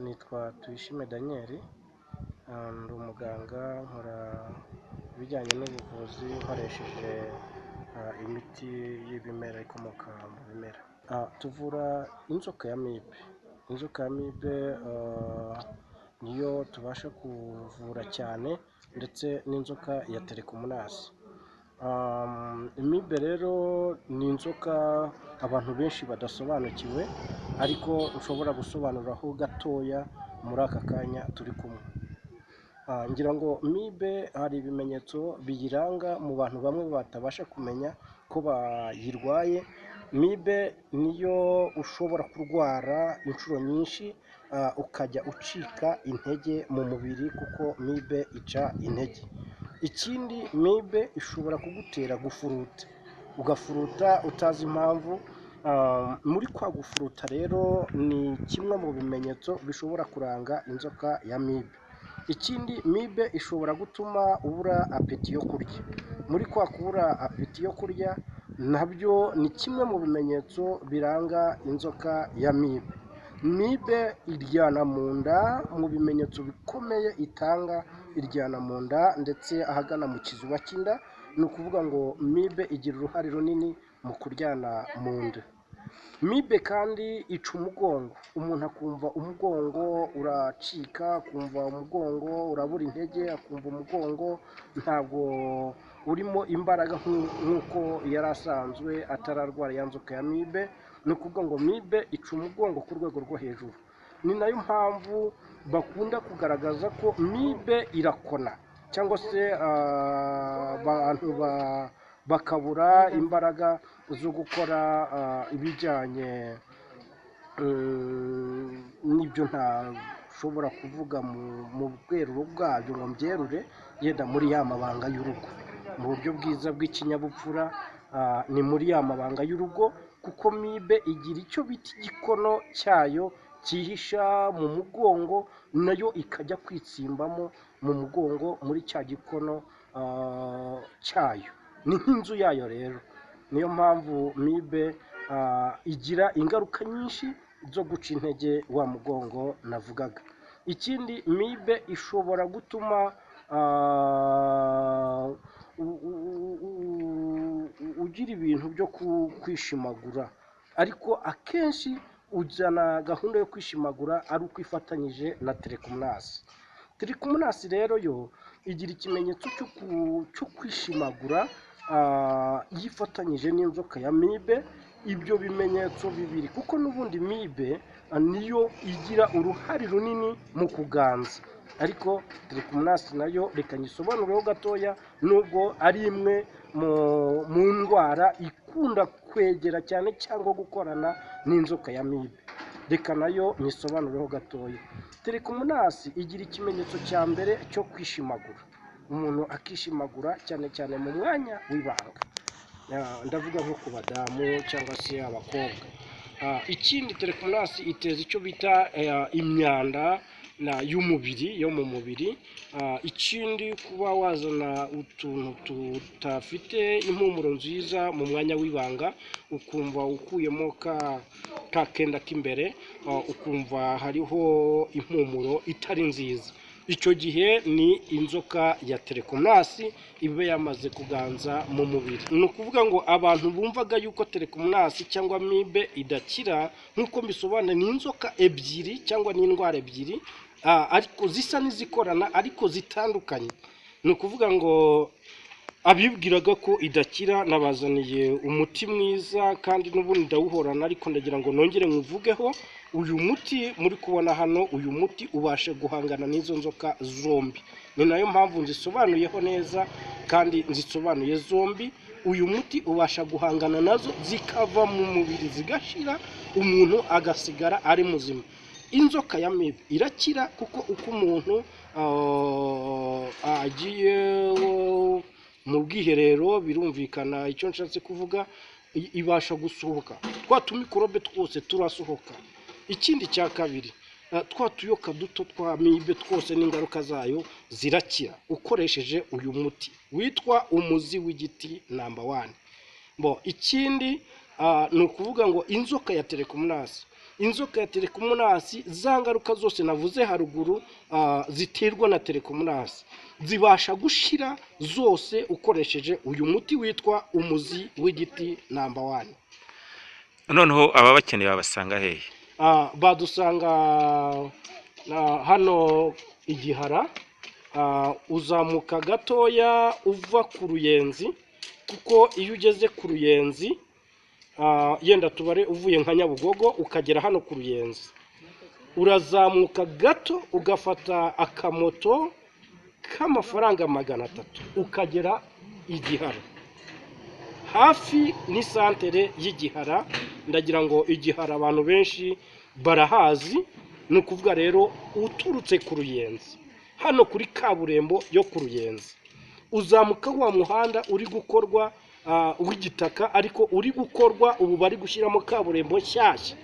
Nitwa Tuyishime Daniel, ndi umuganga nkora ibijyanye n'ubuvuzi nkoresheje imiti y'ibimera ikomoka mu bimera. Tuvura inzoka ya amibe. Inzoka ya amibe niyo tubasha kuvura cyane, ndetse n'inzoka ya telekomunasi. Amibe rero ni inzoka abantu benshi badasobanukiwe, ariko ushobora gusobanuraho gatoya muri aka kanya turi kumwe. Ngira ngo amibe hari ibimenyetso biyiranga mu bantu bamwe batabasha kumenya ko bayirwaye. Amibe niyo ushobora kurwara inshuro nyinshi ukajya ucika intege mu mubiri, kuko amibe ica intege. Ikindi, amibe ishobora kugutera gufuruta, ugafuruta utazi impamvu. Muri kwa gufuruta rero ni kimwe mu bimenyetso bishobora kuranga inzoka ya amibe. Ikindi, amibe ishobora gutuma ubura apeti yo kurya. Muri kwa kubura apeti yo kurya nabyo ni kimwe mu bimenyetso biranga inzoka ya amibe. Amibe iryana mu nda, mu bimenyetso bikomeye itanga iryana mu nda, ndetse ahagana mu kiziba cy'inda. Ni ukuvuga ngo amibe igira uruhare runini mu kuryana mu nda. Amibe kandi ica umugongo, umuntu akumva umugongo uracika, akumva umugongo urabura intege, akumva umugongo ntabwo urimo imbaraga nk'uko yari asanzwe atararwara ya nzoka ya amibe. Ni ukuvuga ngo amibe ica umugongo ku rwego rwo hejuru. Ni nayo mpamvu bakunda kugaragaza ko amibe irakona, cyangwa se abantu bakabura imbaraga zo gukora ibijyanye n'ibyo ntashobora kuvuga mu bweruro bwabyo ngo mbyerure, yenda muri ya mabanga y'urugo. Mu buryo bwiza bw'ikinyabupfura, ni muri ya mabanga y'urugo, kuko amibe igira icyo bita igikono cyayo cyihisha mu mugongo, nayo ikajya kwitsimbamo mu mugongo muri cya gikono cyayo. Ni nk'inzu yayo rero. Niyo mpamvu amibe igira ingaruka nyinshi zo guca intege wa mugongo navugaga. Ikindi, amibe ishobora gutuma ugira ibintu byo kwishimagura, ariko akenshi ujyana gahunda yo kwishimagura ari uko ifatanyije na telekomunasi. Telekomunasi rero yo igira ikimenyetso cyo kwishimagura yifatanyije n'inzoka ya amibe. Ibyo bimenyetso bibiri, kuko n'ubundi amibe niyo igira uruhare runini mu kuganza, ariko telekomunasi nayo reka nyisobanureho gatoya, nubwo ari imwe mu ndwara ikunda kwegera cyane cyangwa gukorana n'inzoka ya amibe. Reka nayo nyisobanureho gatoya. Telekomunasi igira ikimenyetso cya mbere cyo kwishimagura, umuntu akishimagura cyane cyane mu mwanya w'ibanga. Ndavuga nko ku badamu cyangwa se abakobwa. Ikindi, telekomunasi iteza icyo bita imyanda y'umubiri, yo mu mubiri. Ikindi, kuba wazana utuntu tutafite impumuro nziza mu mwanya w'ibanga, ukumva ukuyemo ka kenda k'imbere, ukumva hariho impumuro itari nziza. Icyo gihe ni inzoka ya telekomunasi iba yamaze kuganza mu mubiri. Ni ukuvuga ngo abantu bumvaga yuko telekomunasi cyangwa amibe idakira, nk'uko mbisobanura, ni inzoka ebyiri cyangwa n'indwara ebyiri, ariko zisa n'izikorana ariko zitandukanye. Ni ukuvuga ngo abibwiraga ko idakira nabazaniye umuti mwiza, kandi n'ubundi ndawuhorana, ariko ndagira ngo nongere nkuvugeho. Uyu muti muri kubona hano, uyu muti ubashe guhangana n'izo nzoka zombi. Ni nayo mpamvu nzisobanuyeho neza, kandi nzisobanuye zombi. Uyu muti ubasha guhangana nazo zikava mu mubiri zigashira, umuntu agasigara ari muzima. Inzoka ya amibe irakira, kuko uko umuntu agiye mu bwiherero, birumvikana icyo nshatse kuvuga, ibasha gusohoka, twa tumikorobe twose turasohoka. Ikindi cya kabiri, twa tuyoka duto twa amibe twose n'ingaruka zayo zirakira ukoresheje uyu muti witwa umuzi w'igiti #1. Ikindi, ni ukuvuga ngo inzoka ya telekomunasi inzoka ya telekomunasi za ngaruka zose navuze haruguru ziterwa na telekomunasi zibasha gushira zose ukoresheje uyu muti witwa umuzi w'igiti namba 1. noneho aba bakeneye babasanga hehe? Badusanga hano Igihara, uzamuka gatoya uva ku Ruyenzi, kuko iyo ugeze ku Ruyenzi yenda tubare uvuye nka Nyabugogo ukagera hano ku Ruyenzi, urazamuka gato ugafata akamoto k'amafaranga 300 ukagera Igihara, hafi ni santere y'Igihara. Ndagira ngo Igihara abantu benshi barahazi, ni ukuvuga rero uturutse ku Ruyenzi hano kuri kaburembo yo ku Ruyenzi, uzamuka wa muhanda uri gukorwa w'igitaka, ariko uri gukorwa ubu bari gushyiramo kaburembo nshyashya,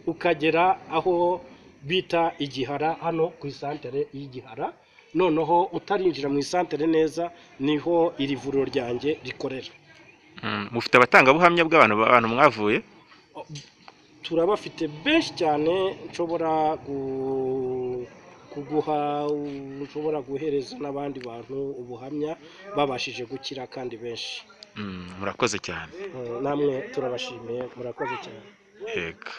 ukagera aho bita Igihara hano ku isantere y'Igihara. Noneho utarinjira mu isantere neza niho iri vuriro ryanjye rikorera. Mufite abatangabuhamya bw'abantu mwavuye? Turabafite benshi cyane, nshobora kuguha, nshobora guhereza n'abandi bantu ubuhamya babashije gukira kandi benshi. Murakoze cyane. Namwe turabashimiye, murakoze cyane. Yego.